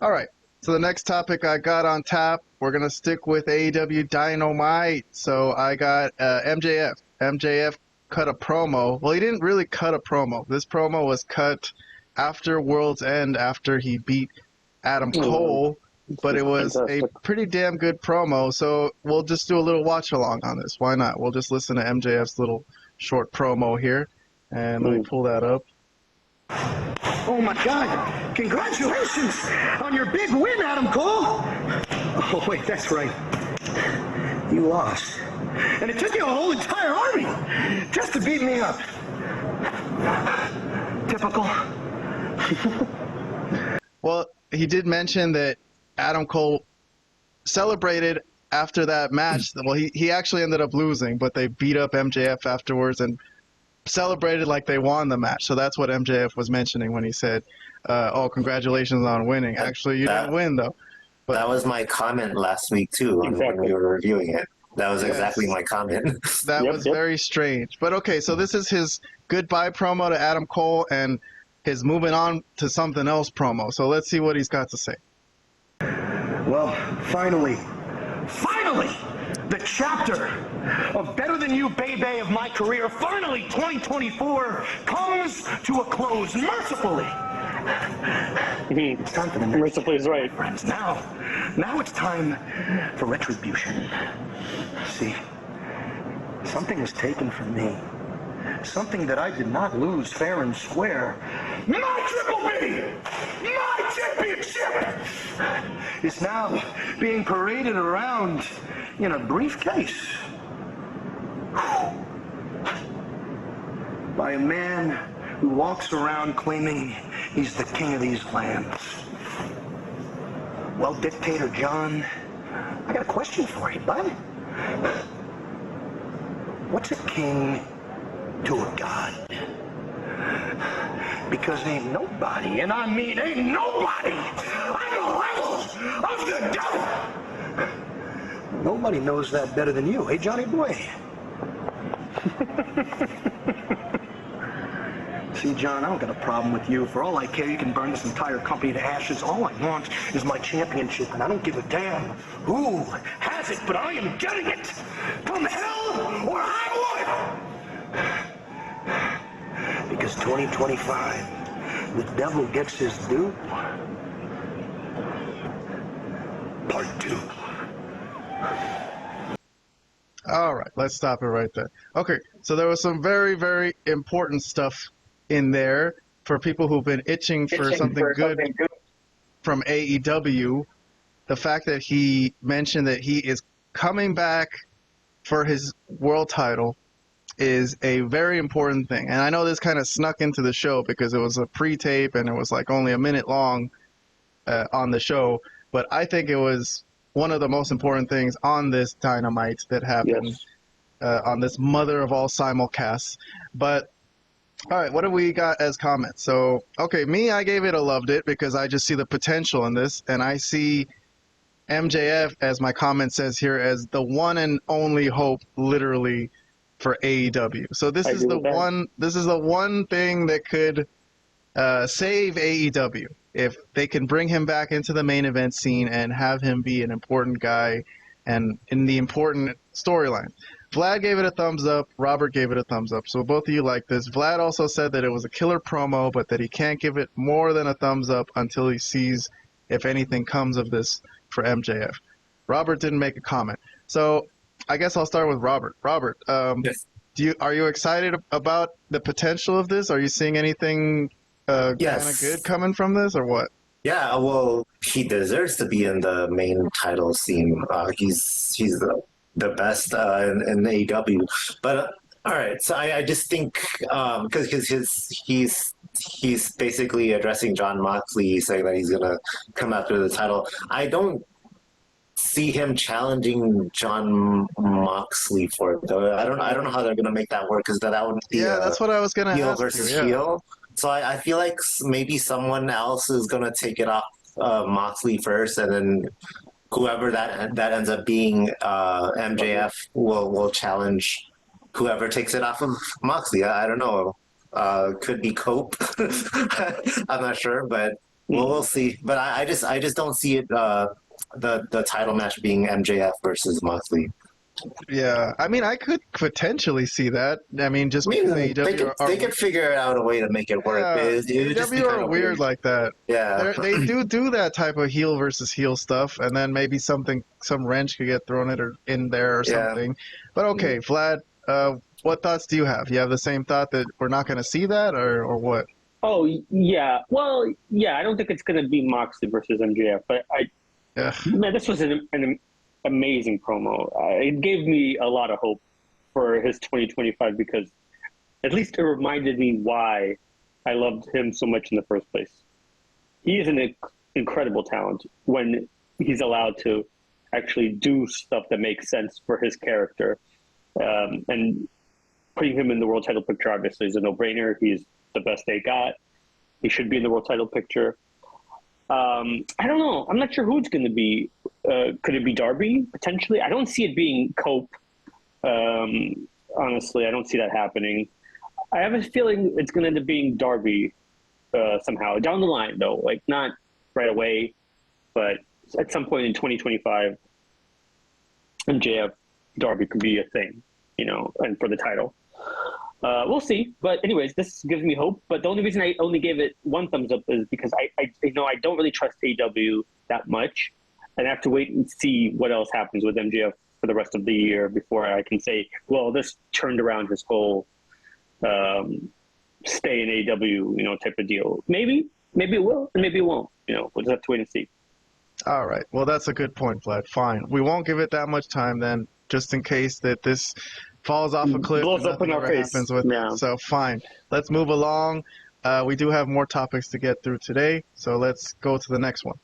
All right. So the next topic I got on tap, we're going to stick with AEW Dynamite. So I got MJF. MJF cut a promo. Well, he didn't really cut a promo. This promo was cut after World's End, after he beat Adam Cole. But it was a pretty damn good promo. So we'll just do a little watch along on this. Why not? We'll just listen to MJF's little short promo here. And let me pull that up. Oh my God! Congratulations on your big win, Adam Cole! Oh wait, that's right. You lost. And it took you a whole entire army just to beat me up. Typical. Well, he did mention that Adam Cole celebrated after that match. Well, he actually ended up losing, but they beat up MJF afterwards and celebrated like they won the match. So that's what MJF was mentioning when he said, oh, congratulations on winning. Actually, you didn't win, though. But that was my comment last week, too, when we were reviewing it. That was exactly my comment. That was very strange. But okay, so this is his goodbye promo to Adam Cole and his moving on to something else promo. So let's see what he's got to say. Well, finally, the chapter of Better Than You, Baby of my career, finally 2024 comes to a close mercifully. It's time for the next mercifully is right, friends. Now it's time for retribution. See, something was taken from me. Something that I did not lose fair and square. My Triple B! My championship! Is now being paraded around in a briefcase. By a man who walks around claiming he's the king of these lands. Well, Dictator John, I got a question for you, bud. What's a king to a god? Because ain't nobody, and I mean ain't nobody, on the level of the devil. Nobody knows that better than you, hey Johnny boy? See, John, I don't got a problem with you. For all I care, you can burn this entire company to ashes. All I want is my championship, and I don't give a damn who has it, but I am getting it. Come hell or high water. Because 2025, the devil gets his due. Part 2. All right, let's stop it right there. Okay, so there was some very, very important stuff in there for people who've been itching for something good from AEW. The fact that he mentioned that he is coming back for his world title is a very important thing. And I know this kind of snuck into the show because it was a pre-tape and it was like only a minute long on the show. But I think it was one of the most important things on this Dynamite that happened on this mother of all simulcasts. But all right, what do we got as comments? So, okay, I gave it a loved it because I just see the potential in this, and I see MJF, as my comment says here, as the one and only hope, literally, for AEW. So this is the one thing that could save AEW if they can bring him back into the main event scene and have him be an important guy and in the important storyline. Vlad gave it a thumbs up. Robert gave it a thumbs up. So both of you like this. Vlad also said that it was a killer promo, but that he can't give it more than a thumbs up until he sees if anything comes of this for MJF. Robert didn't make a comment. So I guess I'll start with Robert. Robert, Yes. Are you excited about the potential of this? Are you seeing anything kind of good coming from this, or what? Yeah, well, he deserves to be in the main title scene. He's the best in AEW. But all right, so I just think because he's basically addressing Jon Moxley, saying that he's gonna come after the title. I don't see him challenging Jon Moxley for it, though. I don't know how they're gonna make that work, because that would be that's what I was gonna heel ask versus you, heel. So I feel like maybe someone else is gonna take it off Moxley first, and then whoever that ends up being, MJF will challenge whoever takes it off of Moxley. I don't know. Could be Cope. I'm not sure, but Well, we'll see. But I just don't see it. The title match being MJF versus Moxley. Yeah, I mean, I could potentially see that. I mean, just because they could figure out a way to make it work. Yeah, It would just be AEW kind are of weird like that. Yeah, They do that type of heel versus heel stuff, and then maybe some wrench could get thrown in there or something. But okay, Vlad, what thoughts do you have? You have the same thought that we're not going to see that, or what? Oh yeah, well yeah, I don't think it's going to be Moxley versus MJF, but man, this was an amazing promo. It gave me a lot of hope for his 2025 because at least it reminded me why I loved him so much in the first place. He is an incredible talent when he's allowed to actually do stuff that makes sense for his character. And putting him in the world title picture obviously is a no-brainer. He's the best they got. He should be in the world title picture. I don't know. I'm not sure who it's going to be. Could it be Darby, potentially? I don't see it being Cope. Honestly, I don't see that happening. I have a feeling it's going to end up being Darby somehow. Down the line, though. Like, not right away, but at some point in 2025, MJF, Darby could be a thing, and for the title. We'll see. But anyways, this gives me hope. But the only reason I only gave it one thumbs up is because I don't really trust AEW that much. And I have to wait and see what else happens with MJF for the rest of the year before I can say, well, this turned around his whole stay in AEW, type of deal. Maybe it will, and maybe it won't. We'll just have to wait and see. All right. Well, that's a good point, Vlad. Fine. We won't give it that much time then, just in case that this falls off a cliff blows and up in nothing our ever face. happens with it. So fine. Let's move along. We do have more topics to get through today, so let's go to the next one.